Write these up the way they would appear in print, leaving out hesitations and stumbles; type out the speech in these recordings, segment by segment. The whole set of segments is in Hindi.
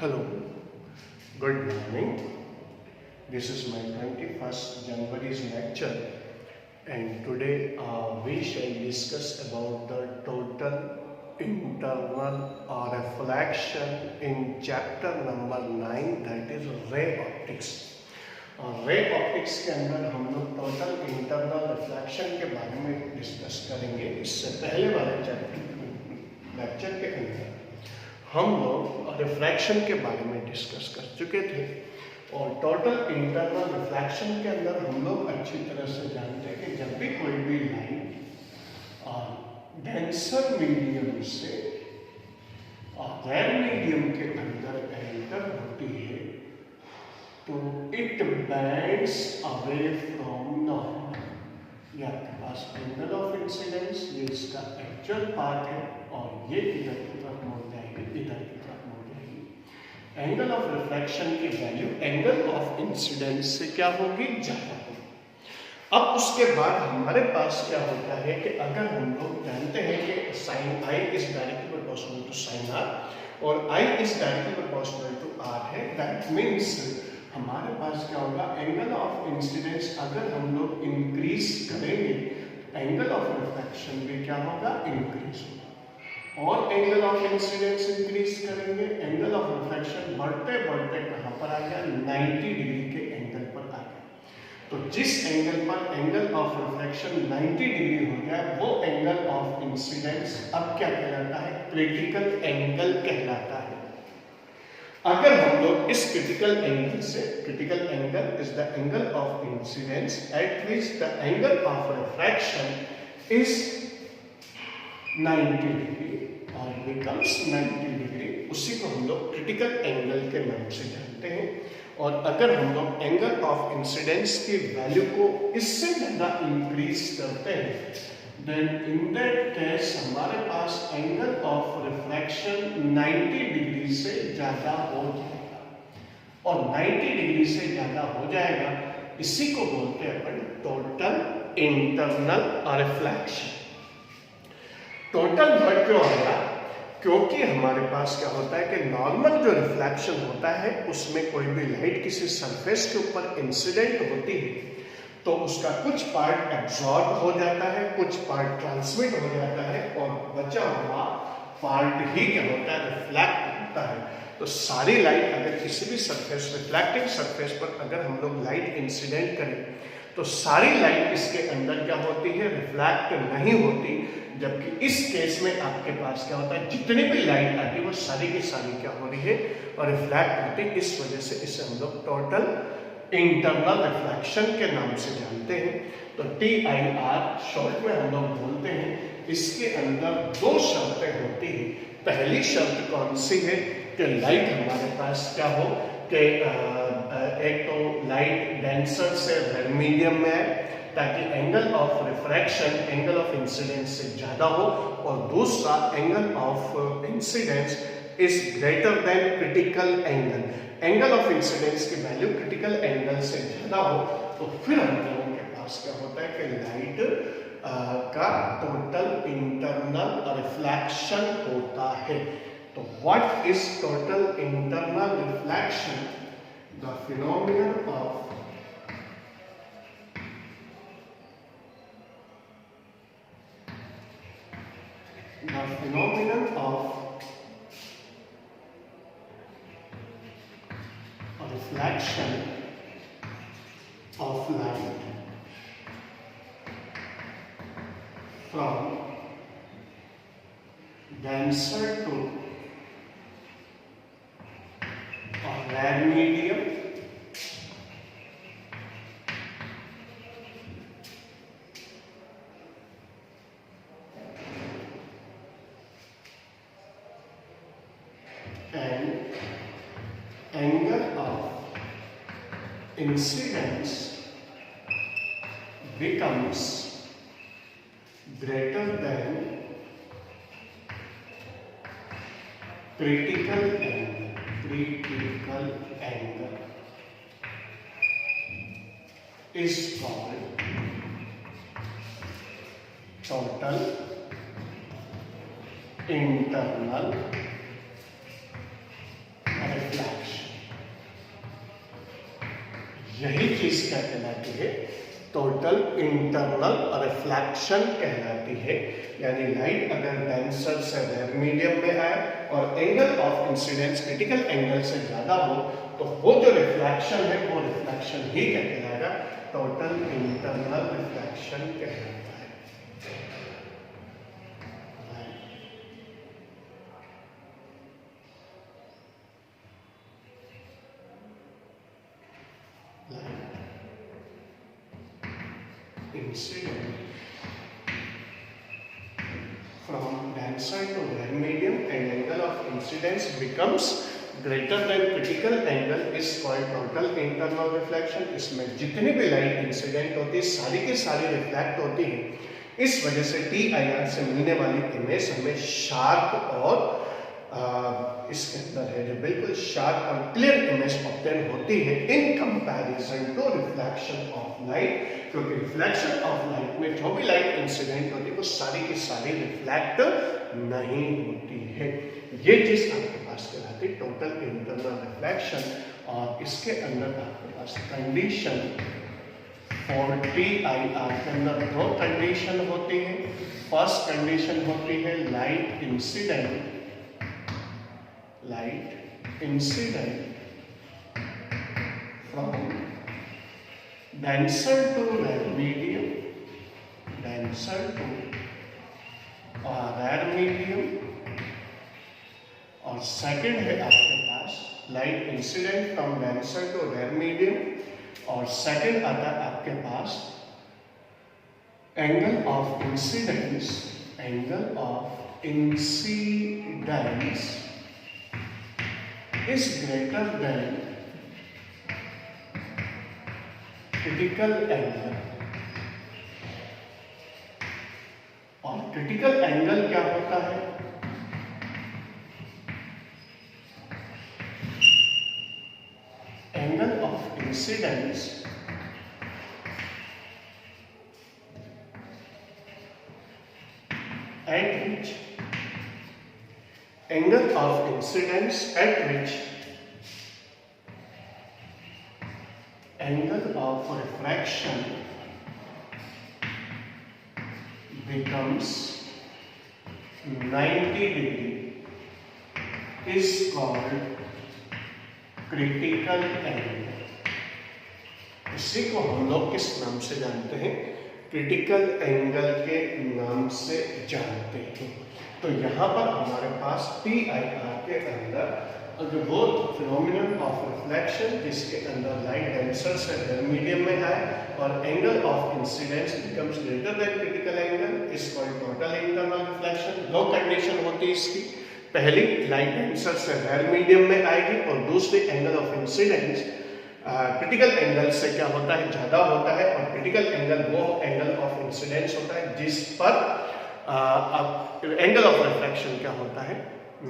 Hello, good morning. This is my 21st January's lecture, and today we shall discuss about the total internal reflection in chapter number 9, that is ray optics. Ray optics के अंदर हम लोग टोटल इंटरनल रिफ्लेक्शन के बारे में डिस्कस करेंगे। इससे पहले वाले लेक्चर के अंदर हम लोग रिफ्रैक्शन के बारे में डिस्कस कर चुके थे, और टोटल इंटरनल रिफ्लेक्शन के अंदर हम लोग अच्छी तरह से जानते हैं कि जब भी कोई भी लाइट डेंसर मीडियम से रेयर मीडियम के अंदर एंटर होती है तो it bends away from normal. ये आपके पास एंगल ऑफ इंसिडेंस, ये इसका एक्चुअल पार्ट है, और ये इधर की तरफ मुड़ जाएगी, इधर की तरफ मुड़ जाएगी। एंगल ऑफ रिफ्लेक्शन की वैल्यू एंगल ऑफ इंसिडेंस से क्या होगी, ज्यादा होगी। अब उसके बाद हमारे पास क्या होता है कि अगर हम लोग जानते हैं कि sine i is directly proportional to sine r और i is directly proportional to r है, दैट मीन्स हमारे पास क्या होगा, एंगल ऑफ इंसिडेंस अगर हम लोग इंक्रीज करेंगे एंगल ऑफ रिफ्लेक्शन भी क्या होगा, इंक्रीज होगा। और एंगल ऑफ इंसिडेंस इंक्रीज करेंगे, एंगल ऑफ रिफ्लेक्शन बढ़ते बढ़ते कहाँ पर आ गया, 90 डिग्री के एंगल पर आ गया। तो जिस एंगल पर एंगल ऑफ रिफ्लेक्शन 90 डिग्री हो जाए वो एंगल ऑफ इंसिडेंस अब क्या कहलाता है, क्रिटिकल एंगल कहलाता है। अगर हम लोग इस क्रिटिकल एंगल से, critical angle is the angle of incidence at which the angle of refraction is 90 degree और बिकम्स 90 डिग्री, उसी को हम लोग क्रिटिकल एंगल के नाम से जानते हैं। और अगर हम लोग एंगल ऑफ इंसिडेंस की वैल्यू को इससे ज्यादा इंक्रीज करते हैं then in that case हमारे पास एंगल ऑफ रिफ्लेक्शन 90 डिग्री से ज्यादा हो जाएगा, और 90 डिग्री से ज्यादा हो जाएगा, इसी को बोलते हैं अपन total internal reflection. Total word क्यों आया, क्योंकि हमारे पास क्या होता है कि नॉर्मल जो रिफ्लेक्शन होता है उसमें कोई भी लाइट किसी सरफेस के ऊपर इंसिडेंट होती है तो उसका कुछ पार्ट एब्जॉर्ब हो जाता है, कुछ पार्ट ट्रांसमिट हो जाता है, और बचा हुआ पार्ट ही क्या होता है, रिफ्लेक्ट होता है। तो सारी लाइट अगर किसी भी सरफेस, रिफ्लेक्टिंग सरफेस पर अगर हम लोग लाइट इंसिडेंट करें तो सारी लाइट इसके अंदर क्या होती है, रिफ्लेक्ट नहीं होती। जबकि इस केस में आपके पास क्या होता है, जितनी भी लाइट आती है वो सारी की सारी क्या हो रही है, और रिफ्लेक्ट होती है। इस वजह से इसे हम लोग टोटल इंटरनल रिफ्लेक्शन के नाम से जानते हैं। तो TIR शॉर्ट में हम लोग बोलते हैं। इसके अंदर दो शर्तें होती हैं। पहली शर्त कौन सी है कि लाइट हमारे पास क्या हो कि एक तो लाइट डेंसर से रेड मीडियम में है ताकि angle of refraction angle of incidence से ज्यादा हो, और दूसरा angle of incidence is greater than critical angle. Angle of incidence की वैल्यू क्रिटिकल एंगल से ज्यादा हो तो फिर हम लोगों के पास क्या होता है कि लाइट का टोटल इंटरनल रिफ्लेक्शन होता है। तो what is total internal reflection, the phenomenon of reflection of light from denser to a rare medium and angle of incidence becomes greater than critical angle is called total internal reflection. यही चीज क्या कहलाती है, टोटल इंटरनल रिफ्लेक्शन कहलाती है। यानी लाइट अगर डेंसर से रेयर मीडियम में आए और angle of incidence critical angle से ज्यादा हो तो वो जो रिफ्लेक्शन है वो रिफ्लेक्शन ही क्या कहलाएगा, टोटल इंटरनल रिफ्लेक्शन कहलाता है। Incident from denser to rare medium and angle of incidence becomes greater than critical angle is called total internal reflection। इसमें जितनी भी लाइट इंसिडेंट होती है सारी की सारी रिफ्लेक्ट होती है। इस वजह से TIR से मिलने वाली इमेज हमें शार्प और इसके अंदर है जो बिल्कुल शार्प और क्लियर इमेज ऑब्टेन होती है in comparison to reflection of light. क्योंकि रिफ्लेक्शन ऑफ लाइट में जो भी लाइट इंसिडेंट होती है वो सारी की सारी रिफ्लेक्ट नहीं होती है। ये चीज आपके पास कहलाती है टोटल इंटरनल रिफ्लेक्शन। और इसके अंदर आपके पास कंडीशन फॉर TIR के अंदर दो कंडीशन होती है। फर्स्ट कंडीशन होती है light incident from denser to rare medium, denser to rare medium। और सेकंड है आपके पास light incident from denser to rare medium। और सेकंड आता है आपके पास angle of incidence is greater than critical angle। और क्रिटिकल एंगल क्या होता है, angle of incidence at which angle of incidence at which angle of refraction becomes 90 degree is called critical angle। इसी को हम लोग किस नाम से जानते हैं, क्रिटिकल एंगल के नाम से जानते हैं। तो यहाँ पर हमारे पास TIR के अंदर जो वो फिनोमिनन ऑफ रिफ्लेक्शन जिसके अंदर लाइट डेंसर से रेयर मीडियम में आए और angle of incidence becomes greater than critical angle is called total internal reflection. दो कंडीशन होती है इसकी, पहली लाइट डेंसर से रेयर मीडियम में आएगी और दूसरी angle of incidence critical angle से क्या होता है, ज्यादा होता है। और क्रिटिकल एंगल वो एंगल ऑफ इंसिडेंस होता है जिस पर एंगल ऑफ रिफ्लेक्शन क्या होता है,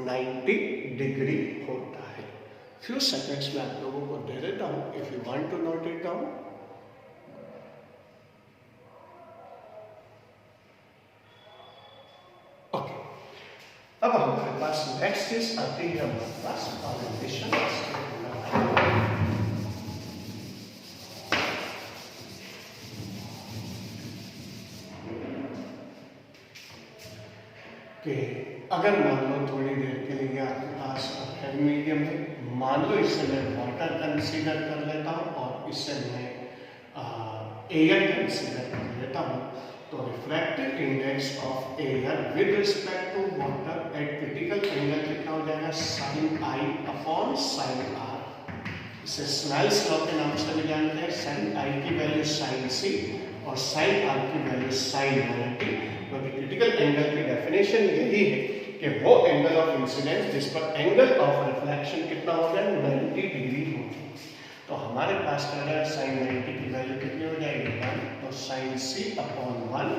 90 डिग्री होता है। फ्यू सेकंड्स में आप लोगों को दे देता हूं, if you want to note it down. Okay, अब हमारे पास नेक्स्ट चीज आती है हमारे पास ओरिएंटेशन कि अगर मान लो थोड़ी देर के लिए आपके पास रेयर मीडियम है, मान लो इससे मैं वाटर कंसीडर कर लेता हूँ और इससे मैं एयर कंसीडर कर लेता हूँ। तो refractive index of air with respect to water at critical angle कितना हो जाएगा, sin I अपॉन sin R। इसे स्नेल्स लॉ के नाम से भी जानते हैं। sin I की वैल्यू sin C और sin R की वैल्यू sin 90। क्योंकि क्रिटिकल एंगल की डेफिनेशन यही है कि वो एंगल ऑफ इंसिडेंस जिस पर एंगल ऑफ रिफ्लेक्शन कितना हो जाए, 90 डिग्री हो। तो हमारे पास क्या है, sin 90 की वैल्यू कितनी हो जाएगी, 1। तो sin C अपॉन 1।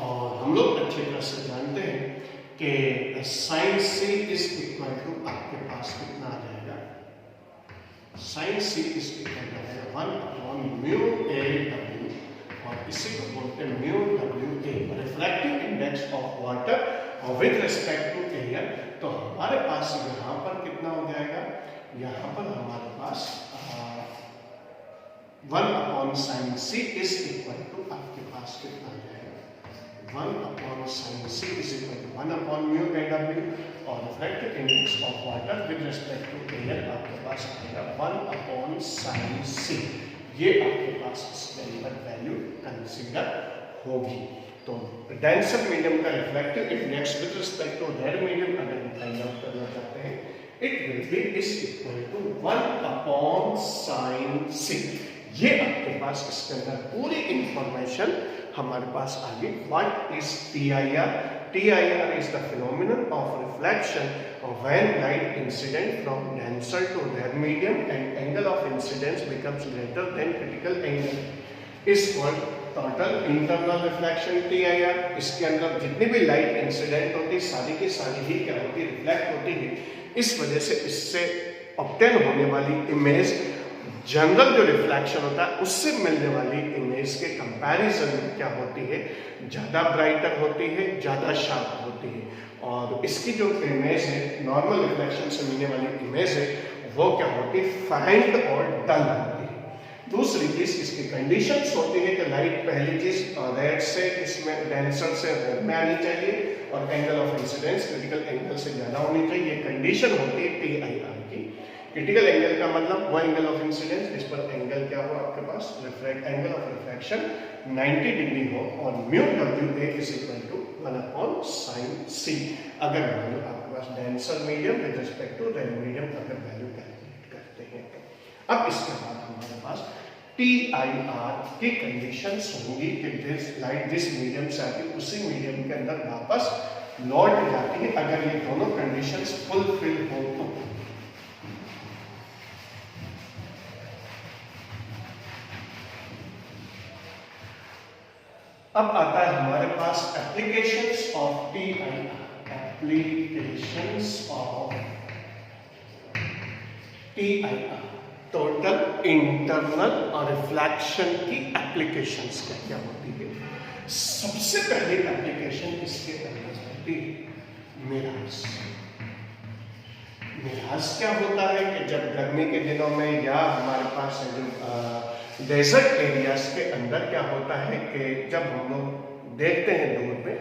और हम लोग अच्छी तरह से जानते हैं कि sin C is equal to आपके पास कितना आ जाएगा, sin C is equal to 1 upon mu A W। और इसी को बोलते हैं mu WA, refractive index of water और विद रिस्पेक्ट टू एयर। तो हमारे पास यहाँ पर कितना हो जाएगा, यहाँ पर हमारे पास सी इज इक्वल टू आपके पास कितना आ जाएगा 1/sin c इज इक्वल टू 1/μ kW और refractive index of water with respect to air आपके पास आएगा 1/sin c। ये आपके पास इसके अंदर वैल्यू कंसीडर होगी। तो डेंसर मीडियम का reflective index with respect to red medium अगर हम फाइंड आउट करना चाहते हैं, it will be is equal to 1/sin c। ये आपके पास इसके अंदर पूरी इंफॉर्मेशन हमारे पास आ गई। What is TIR? TIR is the phenomenon of reflection when light incident from denser to rare medium and angle of incidence becomes greater than critical angle is called total internal reflection TIR। इसके अंदर जितनी भी लाइट इंसिडेंट होती सारी की सारी ही क्या होती है, रिफ्लेक्ट होती है। इस वजह से इससे ऑब्टेन होने वाली इमेज जनरल जो रिफ्लेक्शन होता है उससे मिलने वाली इमेज के कंपैरिजन में क्या होती है, ज़्यादा ब्राइटर होती है, ज़्यादा शार्प होती है। और इसकी जो इमेज है नॉर्मल रिफ्लेक्शन से मिलने वाली इमेज है वो क्या होती है, फेंट और डल होती है। दूसरी चीज इसकी कंडीशंस होती है कि लाइट पहली चीज रेड से इसमें डेंसर से रेड में आनी चाहिए और angle of incidence critical angle से ज़्यादा होनी चाहिए। ये कंडीशन होती है TIR की। क्रिटिकल एंगल का मतलब वो एंगल ऑफ इंसिडेंस जिस पर एंगल क्या हो आपके पास, एंगल ऑफ रिफ्रैक्शन 90 डिग्री हो और μWA is equal to 1/sin c। अगर वैल्यू आपके पास denser medium with respect to red medium अगर वैल्यू कैलकुलेट करते हैं तो अब इसके बाद हमारे पास TIR की कंडीशंस होंगी कि लाइट जिस मीडियम से आती है उसी मीडियम के अंदर वापस लौट जाती है। अगर ये दोनों कंडीशंस फुलफिल हो तो अब आता है हमारे पास applications of TIR। Applications of TIR, total internal और रिफ्लेक्शन की एप्लीकेशंस क्या क्या होती है। सबसे पहली एप्लीकेशन इसके अंदर होती है मिराज। मिराज क्या होता है कि जब गर्मी के दिनों में या हमारे पास जो डेजर्ट एरियाज के अंदर क्या होता है कि जब हम लोग देखते हैं दूर पे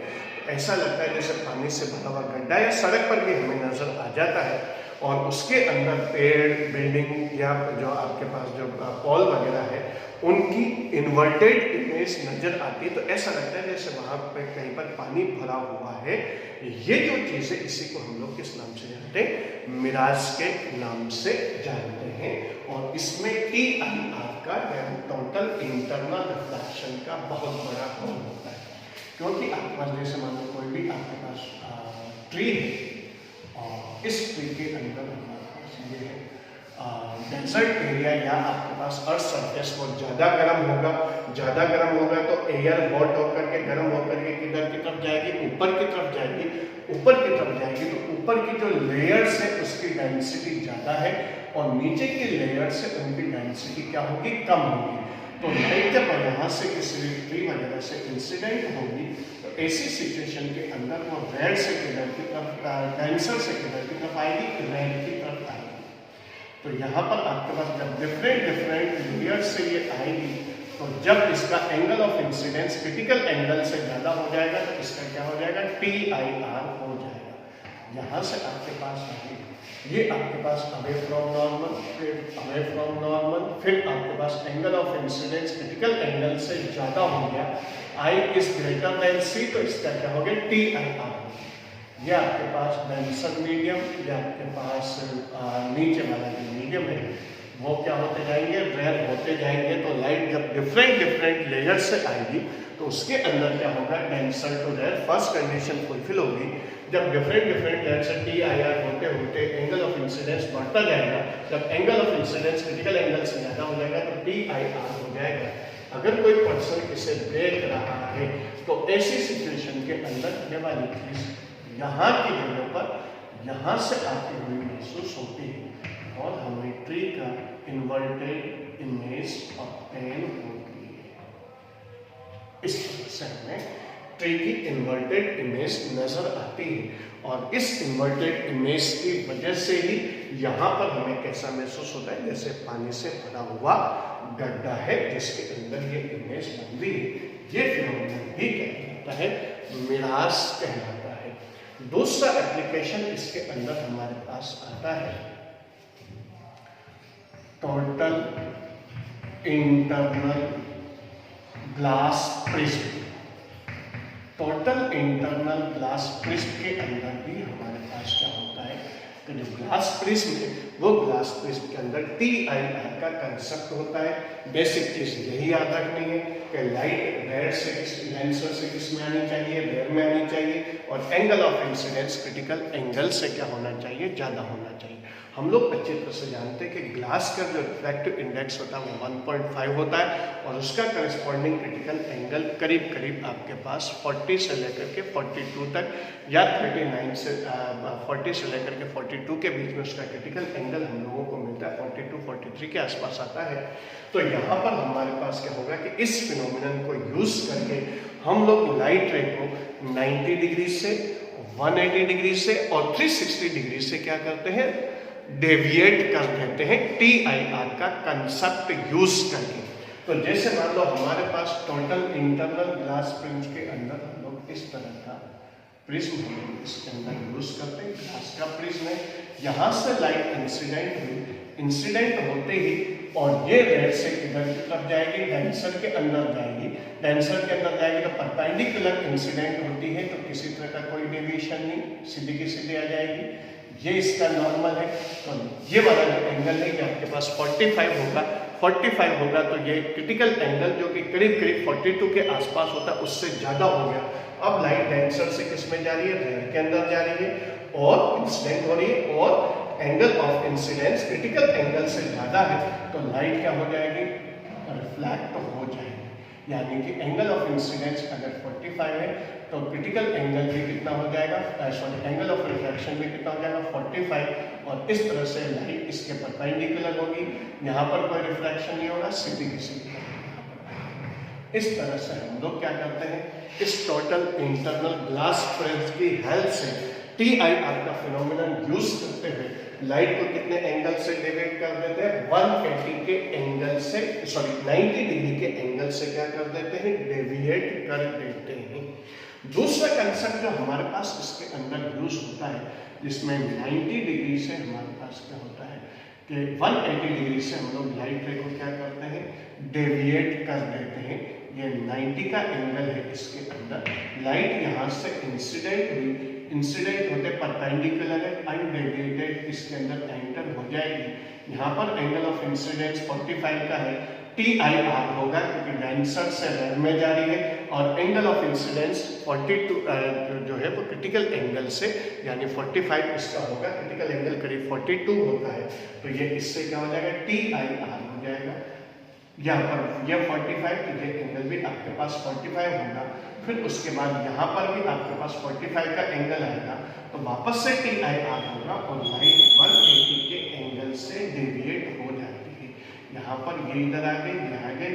ऐसा लगता है जैसे पानी से भरा हुआ गड्ढा या सड़क पर भी हमें नजर आ जाता है और उसके अंदर पेड़ बिल्डिंग या जो आपके पास जो पॉल वगैरह है उनकी इन्वर्टेड इमेज नजर आती है। तो ऐसा लगता है जैसे वहां पे कहीं पर पानी भरा हुआ है। ये जो चीज है इसी को हम लोग किस नाम से जानते हैं, मिराज के नाम से जानते हैं। और इसमें TIR का टोटल इंटरनल रिफ्लेक्शन का बहुत बड़ा रोल होता है। क्योंकि आपके पास जैसे मान लो कोई भी आपके पास ट्री है और इस ट्री के अंदर हमारे पास ये है डेजर्ट एरिया या आपके पास अर्थ सरफेस वो ज़्यादा गर्म होगा तो एयर हॉट होकर के गर्म होकर के किधर की तरफ जाएगी, ऊपर की तरफ जाएगी तो ऊपर की जो लेयर्स है उसकी डेंसिटी ज़्यादा है और नीचे की लेयर से उनकी डेंसिटी क्या होगी, कम होगी। तो लाइट जब यहाँ से किसी ट्री वगैरह से इंसिडेंट होगी तो ऐसी सिचुएशन के अंदर वो रेड से किधर की तरफ, डेंसर से किधर की तरफ आएगी, रेड की तरफ आएगी। तो यहाँ पर आपके पास जब डिफरेंट लेयर से ये आएगी तो जब इसका angle of incidence critical angle से ज़्यादा हो जाएगा तो इसका क्या हो जाएगा, TIR हो जाएगा। यहाँ से आपके पास आएगी ये आपके पास अवे फ्रॉम नॉर्मल, फिर आपके पास angle of incidence critical angle से ज़्यादा हो गया, I is greater than C, तो इसका क्या हो गया, TIR। ये आपके पास डेंसर मीडियम या आपके पास नीचे वाला जो मीडियम है वो क्या होते जाएंगे, रेयर होते जाएंगे। तो लाइट जब डिफरेंट लेयर से आएगी तो उसके अंदर क्या होगा, denser to rare first condition fulfil होगी। जब डिफरेंट लेयर से TIR होते एंगल ऑफ इंसिडेंस बढ़ता जाएगा, जब angle of incidence critical angle से ज़्यादा हो जाएगा तो TIR हो जाएगा। अगर कोई पर्सन इसे देख रहा है तो ऐसी सिचुएशन के अंदर ये वाली चीज यहाँ की जगह पर यहाँ से आती हुई महसूस होती है और हमें ट्री का इन्वर्टेड इमेज ऑब्टेन होती है। इस तरह से हमें ट्री की इन्वर्टेड इमेज नजर आती है और इस इन्वर्टेड इमेज की वजह से ही यहाँ पर हमें कैसा महसूस होता है, जैसे पानी से भरा हुआ गड्ढा है जिसके अंदर ये इमेज बन रही है। ये फिनोमेनन भी कहलाता है, मिराज कहलाता है। दूसरा एप्लीकेशन इसके अंदर हमारे पास आता है total internal glass prism. Total internal glass prism के अंदर भी हमारे पास क्या होता है कि जो ग्लास प्रिज्म है वो ग्लास प्रिज्म के अंदर TIR का कंसेप्ट होता है। बेसिक चीज यही याद रखनी है कि लाइट रेयर से लेंसर से किस में आनी चाहिए, रेयर में आनी चाहिए, और angle of incidence critical angle से क्या होना चाहिए, ज्यादा होना चाहिए। हम लोग अच्छी तरह से जानते हैं कि ग्लास का जो रिफ्रैक्टिव इंडेक्स होता है वो 1.5 होता है और उसका करस्पॉन्डिंग क्रिटिकल एंगल करीब करीब आपके पास 40 से लेकर के 42 तक या 39 से 40 से लेकर के 42 के बीच में उसका क्रिटिकल एंगल हम लोगों को मिलता है, 42-43 के आसपास आता है। तो यहाँ पर हमारे पास क्या होगा कि इस फिनोमिनन को यूज करके हम लोग लाइट रे को 90 डिग्री से, 180 डिग्री से और 360 डिग्री से क्या करते हैं, डेविएट कर देते हैं TIR का कंसेप्ट यूज करके। तो जैसे मान लो हमारे पास टोटल इंटरनल ग्लास प्रिज्म के अंदर हम लोग इस तरह का प्रिज्म हम लोग इसके अंदर यूज करते हैं, ग्लास का प्रिज्म है। यहाँ से लाइट इंसिडेंट हुई, इंसिडेंट होते ही और ये रेड से इधर की तरफ जाएगी, डेंसर के अंदर जाएगी, डेंसर के अंदर जाएगी तो परपेंडिकुलर इंसिडेंट होती है तो किसी तरह का कोई डेविएशन नहीं, सीधी की सीधी आ जाएगी। ये इसका नॉर्मल है। तो ये वाला जो एंगल है ये आपके पास 45 होगा, 45 होगा तो ये क्रिटिकल एंगल जो कि करीब करीब 42 के आसपास होता है उससे ज्यादा हो गया। अब लाइट डेंसर से किस में जा रही है, रेयर के अंदर जा रही है और इंसिडेंट हो रही है और angle of incidence critical angle से ज्यादा है तो लाइट क्या हो जाएगी, रिफ्लेक्ट हो जाएगी। यानी कि एंगल ऑफ इंसिडेंस अगर 45 है तो क्रिटिकल एंगल भी कितना हो जाएगा, एंगल ऑफ रिफ्रैक्शन भी कितना हो जाएगा, 45। और इस तरह से लाइट इसके परपेंडिकुलर होगी, यहाँ पर कोई रिफ्रैक्शन नहीं होगा, सीधी की सीधी। इस तरह से हम लोग क्या करते हैं, इस टोटल इंटरनल ग्लास प्रिज्म की हेल्प से TIR का फिनोमिनन यूज करते हुए लाइट को कितने एंगल से डेविएट कर देते हैं, 180 के एंगल से, 90 डिग्री के एंगल से क्या कर देते हैं, डेविएट कर देते हैं। दूसरा कंसेप्ट जो हमारे पास इसके अंदर यूज होता है जिसमें 90 डिग्री से हमारे पास क्या होता है कि 180 डिग्री से हम लोग लाइट रे को क्या करते हैं, डेविएट कर देते हैं। ये 90 का एंगल है इसके अंदर, लाइट यहाँ से इंसिडेंट हुई, इंसिडेंट होते परपेंडिकुलर है, अनडेविएटेड इसके अंदर एंटर हो जाएगी। यहाँ पर एंगल ऑफ इंसिडेंस 45 का है, TIR होगा क्योंकि डेंसर से रेयर में जा रही है और एंगल ऑफ इंसिडेंस 42 जो है वो क्रिटिकल एंगल से यानी 45 इसका होगा, क्रिटिकल एंगल करीब 42 होता है तो ये इससे क्या हो जाएगा, TIR हो जाएगा। यहाँ पर यह 45 तो ये एंगल भी आपके पास 45 होगा। फिर उसके बाद यहाँ पर भी आपके पास 45 का एंगल आएगा तो वापस से TIR होगा और लाइट 180 के एंगल से डेविएट हो जाती है। यहाँ पर ये इधर आ गए, यहाँ गए,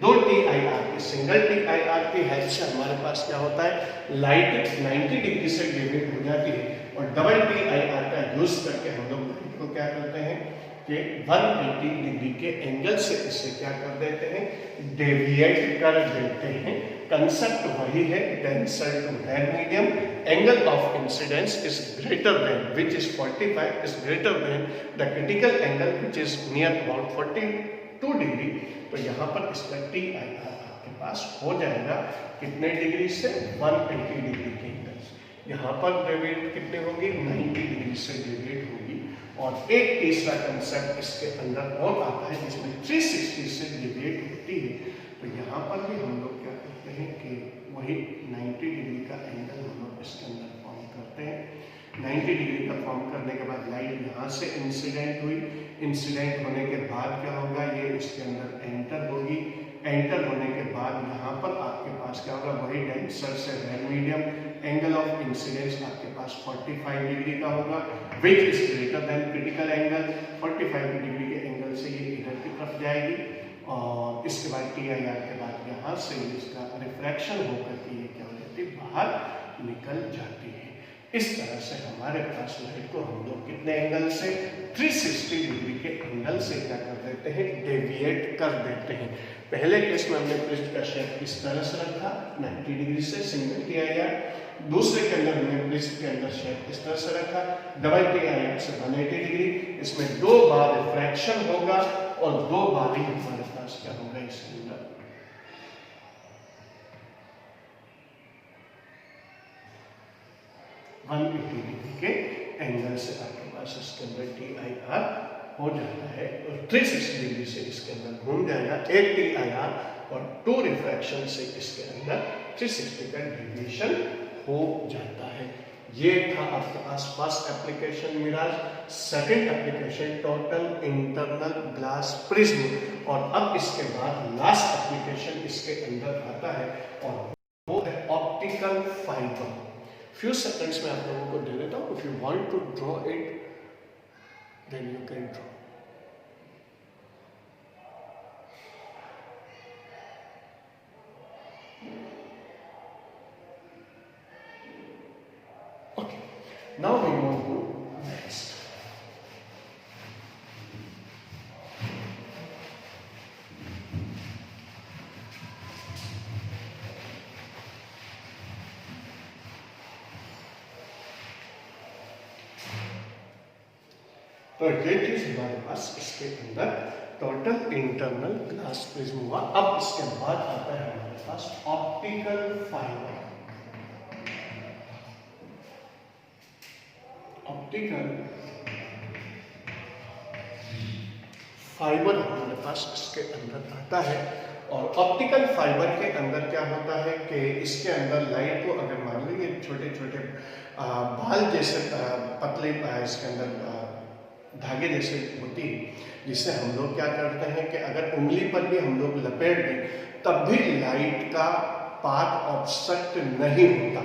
दो TIR की, सिंगल TIR की हेल्प से हमारे पास क्या होता है, लाइट 90 डिग्री से डेविएट हो जाती है और डबल TIR का यूज करके हम लोग लाइट को क्या करते हैं कि 180 डिग्री के एंगल से इसे क्या कर देते हैं, डेविएट कर देते हैं। कंसेप्ट वही है, denser to rare medium, angle of incidence is greater than which is 45 is greater than the critical angle which is near about 42 degree. तो यहाँ पर इसका TIR आपके पास हो जाएगा कितने डिग्री से, 180 डिग्री के एंगल से। यहाँ पर डेविएट कितने होगी, 90 डिग्री से डेविएट होगी। और एक तीसरा कंसेप्ट इसके अंदर और आता है जिसमें 360 से डेविएट होती है। तो यहाँ पर भी हम लोग क्या करते हैं कि वही 90 डिग्री का एंगल हम लोग इसके अंदर फॉर्म करते हैं। 90 डिग्री का फॉर्म करने के बाद लाइट यहाँ से इंसिडेंट हुई, इंसिडेंट होने के बाद क्या होगा, ये इसके अंदर एंटर होगी, एंटर होने के बाद यहाँ पर आपके पास क्या होगा, वही डेंसर से rare medium, angle of incidence आपके पास 45 डिग्री का होगा which is greater than critical angle. 45 degree के एंगल से ये इधर की तरफ जाएगी और इसके बाद TIR के बाद यहाँ से इसका रिफ्रैक्शन होकर के ये क्या हो जाती है, बाहर निकल जाती है। इस तरह से हमारे पास लाइट को हम लोग कितने एंगल से 360 डिग्री के एंगल से क्या कर देते हैं, डेविएट कर देते हैं। पहले केस में हमने प्रिज्म का शेप इस तरह से रखा 90 डिग्री से सिंगल TIR, दूसरे के अंदर हमने प्रिज्म के अंदर शेप इस तरह से रखा डबल TIR से 180 डिग्री। इसमें 2 बार रिफ्रैक्शन होगा और 2 बार ही हमारे पास क्या होगा, इसके अंदर 180 डिग्री के एंगल से आपके पास इसके अंदर TIR हो जाता है और 360 डिग्री से इसके अंदर घूम जाएगा 1 TIR और 2 रिफ्रैक्शन से इसके अंदर 360 का डेविएशन हो जाता है। ये था आपके पास first application mirage. Second application total internal glass prism और अब इसके बाद लास्ट एप्लीकेशन इसके अंदर आता है और वो है ऑप्टिकल फाइबर। फ्यू सेकंड्स में आप लोगों को दे देता हूं, if you want to draw it then you can draw. Okay, now we move to next. तो ये चीज हमारे पास इसके अंदर टोटल इंटरनल ग्लास प्रिज्म हुआ। अब इसके बाद आता है हमारे पास ऑप्टिकल फाइबर। ऑप्टिकल फाइबर हमारे पास इसके अंदर आता है और ऑप्टिकल फाइबर के अंदर क्या होता है कि इसके अंदर लाइट को अगर मान लीजिए छोटे छोटे बाल जैसे पतले इसके अंदर धागे जैसे होती है, जिससे हम लोग क्या करते हैं कि अगर उंगली पर भी हम लोग लपेट दें तब भी लाइट का पाथ ऑब्स्ट्रक्ट नहीं होता,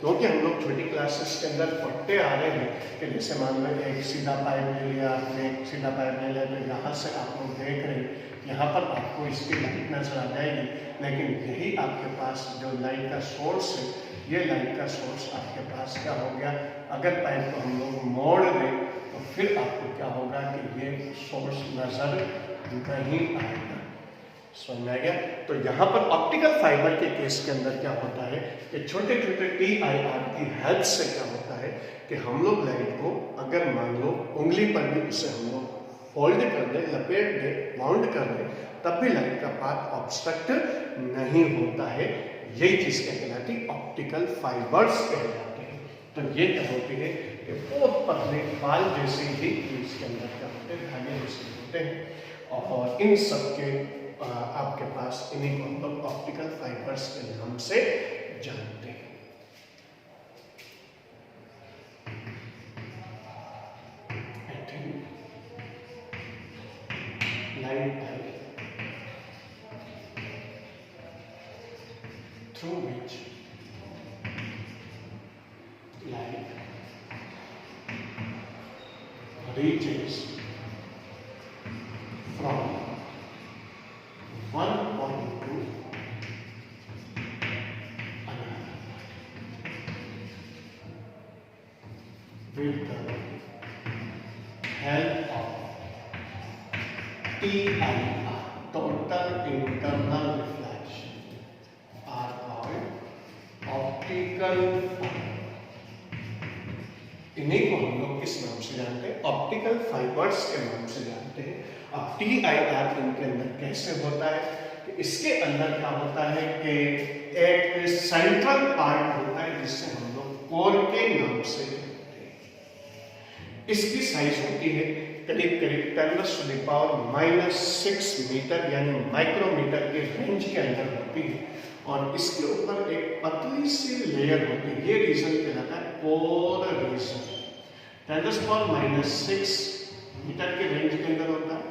क्योंकि हम लोग छोटी क्लासेस के अंदर पढ़ते आ रहे हैं कि जैसे मान लो एक सीधा पाइप ले लिया आपने, एक सीधा पाइप ले लिया तो यहाँ से आप लोग देख रहे हैं यहाँ पर आपको इसकी लाइट नजर आ जाएगी, लेकिन यही आपके पास जो लाइट का सोर्स है, ये लाइट का सोर्स आपके पास क्या हो गया, अगर पाइप को हम लोग मोड़ दें तो फिर आपको क्या होगा कि ये सोर्स नजर नहीं आएगा। समझ में आ गया? तो यहाँ पर ऑप्टिकल फाइबर के केस के अंदर क्या होता है कि छोटे छोटे TIR की हेल्प से क्या होता है कि हम लोग लाइट को अगर मान लो उंगली पर भी उसे हम लोग फोल्ड कर दें, लपेट दें, माउंट कर दें, तब भी लाइट का पाथ ऑब्स्ट्रक्ट नहीं होता है। यही चीज क्या कहलाती है, ऑप्टिकल फाइबर्स कहलाते हैं। तो ये क्या होती है कि बहुत पतले बाल जैसे ही इसके अंदर क्या होते हैं, धागे जैसे होते हैं और इन सब के आपके पास इन्हीं को हम लोग ऑप्टिकल फाइबर्स के नाम से जानते हैं। Through which light reaches from one point to another with the help of TIR, total internal reflection, are called optical fiber. इन्हीं को हम लोग किस नाम से जानते हैं, ऑप्टिकल फाइबर्स के नाम से जानते हैं। अब TIR इनके अंदर कैसे होता है कि इसके अंदर क्या होता है कि एक सेंट्रल पार्ट होता है जिससे हम लोग कोर के नाम से जानते हैं। इसकी साइज होती है करीब करीब 10⁻⁻⁶ मीटर यानी माइक्रोमीटर के रेंज के अंदर होती है और इसके ऊपर एक पतली सी लेयर होती है। ये रीजन कहलाता है कोर रीजन। 10⁻⁶ मीटर के रेंज के अंदर होता है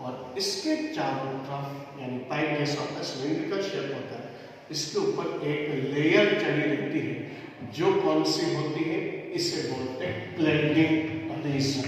और इसके चारों तरफ यानी पाइप जैसा होता है, सिलिंड्रिकल शेप होता है, इसके ऊपर एक लेयर चढ़ी रहती है जो कौन सी होती है, इसे बोलते हैं cladding region.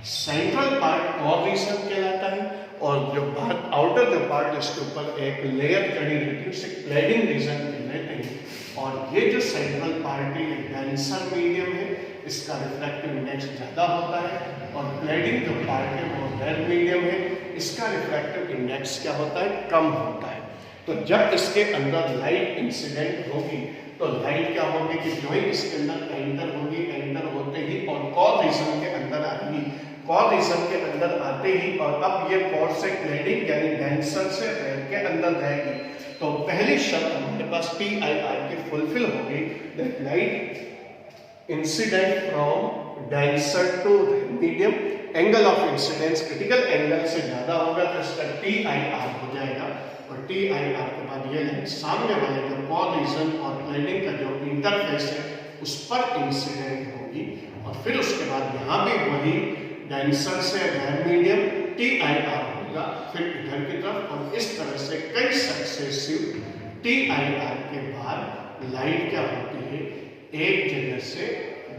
Central part core region कहलाता है, और जो बाहर आउटर जो पार्ट इसके ऊपर एक लेयर चढ़ी रहती है उसे क्लैडिंग रीजन कहते हैं। और ये जो सेंट्रल पार्ट है ये डेंसर मीडियम है, इसका रिफ्रैक्टिव इंडेक्स ज़्यादा होता है, और क्लैडिंग जो पार्ट है वो रेड मीडियम है, इसका रिफ्रैक्टिव इंडेक्स क्या होता है, कम होता है। तो जब इसके अंदर लाइट इंसिडेंट होगी तो लाइट क्या होगी कि जो ही इसके अंदर एंटर होगी, एंटर होते ही और कॉर रीजन के अंदर आएगी, कॉर रीजन के अंदर आते ही, और अब ये कॉर से क्लैडिंग यानी डेंसर से रेड के अंदर जाएगी, तो पहली शर्त हमारे पास PIR की फुलफिल होगी, that light incident from denser to medium, angle of incidence critical angle से ज्यादा होगा तो इसका TIR हो जाएगा, और TIR के बाद ये लाइट सामने वाले जो कॉर रीजन और क्लैडिंग का जो इंटरफेस है उस पर इंसिडेंट होगी, और फिर उसके बाद यहाँ भी वही डेंसर से रेड मीडियम TIR होगा, फिर इधर की तरफ, और इस तरह से कई सक्सेसिव TIR के बाद लाइट क्या होती है, एक जगह से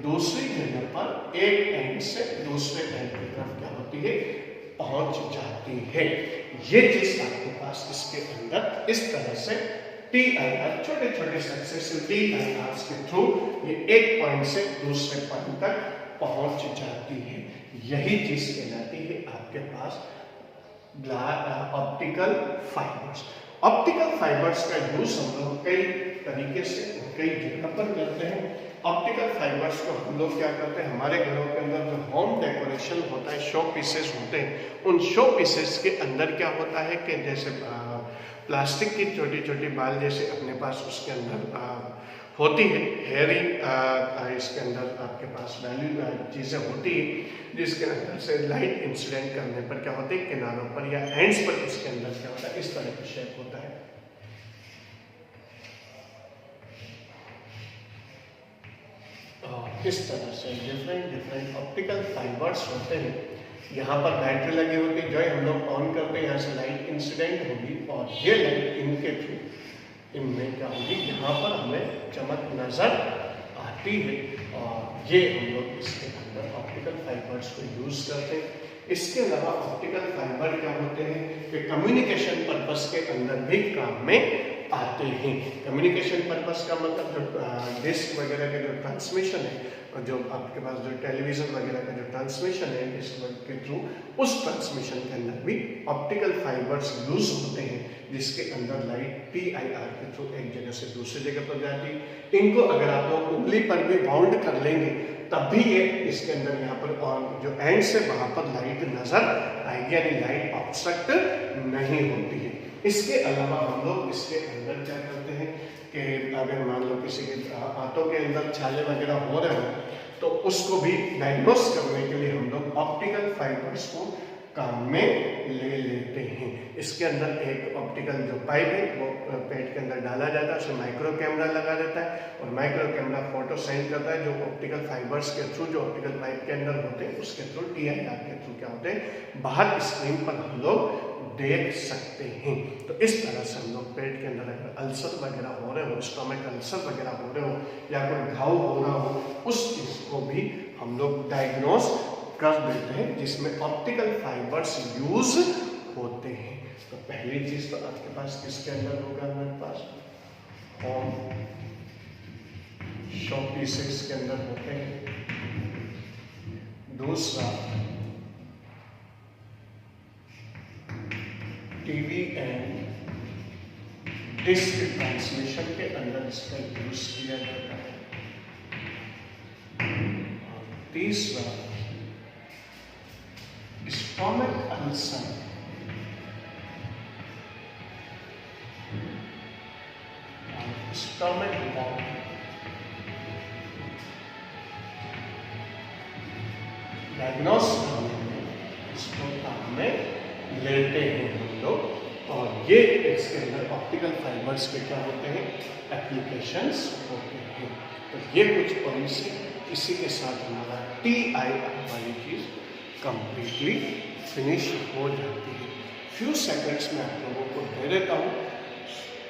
दूसरी जगह पर, एक एंड से दूसरे एंड की तरफ क्या होती है, पहुंच जाती है। ये चीज आपके पास इसके अंदर इस तरह से TIR छोटे छोटे सक्सेसिव TIRs के थ्रू ये एक पॉइंट से दूसरे पॉइंट तक पहुंच जाती है। यही चीज कहलाती है आपके पास ऑप्टिकल फाइबर्स। ऑप्टिकल फाइबर्स का यूज हम लोग कई तरीके से कई जगह पर करते हैं। ऑप्टिकल फाइबर्स को हम लोग क्या करते हैं, हमारे घरों के अंदर जो होम डेकोरेशन होता है, शो पीसेस होते हैं, उन शो पीसेस के अंदर क्या होता है कि जैसे प्लास्टिक की छोटी छोटी बाल जैसे अपने पास उसके अंदर होती है, हेयरी इसके अंदर आपके पास वैल्यू चीज़ें होती है जिसके अंदर से लाइट इंसिडेंट करने पर क्या होता है, किनारों पर या एंड्स पर इसके अंदर क्या होता है, इस तरह का शेप होता है। इस तरह से डिफरेंट ऑप्टिकल फाइबर्स होते हैं। यहाँ पर बैटरी लगी होती है, जो हम लोग ऑन करते हैं यहाँ से लाइट इंसिडेंट होगी, और ये लाइट इनके थ्रू इनमें क्या होगी, यहाँ पर हमें चमक नजर आती है, और ये हम लोग इसके अंदर ऑप्टिकल फाइबर्स को यूज करते हैं। इसके अलावा ऑप्टिकल फाइबर क्या होते हैं कि कम्युनिकेशन पर्पस के अंदर भी काम में आते हैं। कम्युनिकेशन पर्पस का मतलब जो डिस्क वगैरह का जो ट्रांसमिशन है, और जो आपके पास जो टेलीविजन वगैरह का जो ट्रांसमिशन है डिस्क के थ्रू, उस ट्रांसमिशन के अंदर भी ऑप्टिकल फाइबर्स यूज होते हैं, जिसके अंदर लाइट PIR के थ्रू एक जगह से दूसरी जगह पर जाती है। इनको अगर आप लोग उंगली पर भी बाउंड कर लेंगे तब भी ये इसके अंदर यहाँ पर और जो एंड से वहां पर लाइट नजर आएगी, यानी लाइट ऑब्स्ट्रक्ट नहीं होती है। इसके अलावा हम लोग इसके अंदर क्या करते हैं कि अगर मान लो किसी के हाथों के अंदर छाले वगैरह हो रहे हो तो उसको भी डायग्नोस करने के लिए हम लोग ऑप्टिकल फाइबर्स को काम में ले लेते हैं। इसके अंदर एक ऑप्टिकल जो पाइप है वो पेट के अंदर डाला जाता है, उसमें माइक्रो कैमरा लगा रहता है, और माइक्रो कैमरा फोटो सेंड करता है जो ऑप्टिकल फाइबर्स के थ्रू, जो ऑप्टिकल पाइप के अंदर होते हैं उसके थ्रू, TIR के थ्रू क्या होते हैं, बाहर स्क्रीन पर हम लोग देख सकते हैं। तो इस तरह से हम लोग पेट के अंदर अगर अल्सर वगैरह हो रहे हो, स्टोमक अल्सर वगैरह हो रहे हो, या कोई घाव हो रहा हो, उस चीज को भी हम लोग डायग्नोस कर देते हैं, जिसमें ऑप्टिकल फाइबर्स यूज होते हैं। तो पहली चीज तो आपके पास किसके अंदर होगा, हमारे पास होम शो पीसेस के अंदर होते हैं। दूसरा टीवी एंड डिस्क ट्रांसमिशन के अंदर इसका यूज किया जाता है। तीसरा stomach ulcer, stomach bomb, diagnose करने में इसको काम में लेते हैं हम लोग। और ये इसके अंदर ऑप्टिकल फाइबर्स के क्या होते हैं, एप्लीकेशंस होते हैं। तो ये कुछ पॉइंट्स इसी के साथ हमारा TIR वाली चीज कंप्लीटली फिनिश हो जाती है। फ्यू सेकंड्स में आप लोगों को दे देता हूँ,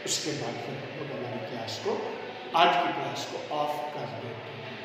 उसके बाद फिर हम लोग हमारी क्लास को, आज की क्लास को ऑफ कर देते हैं।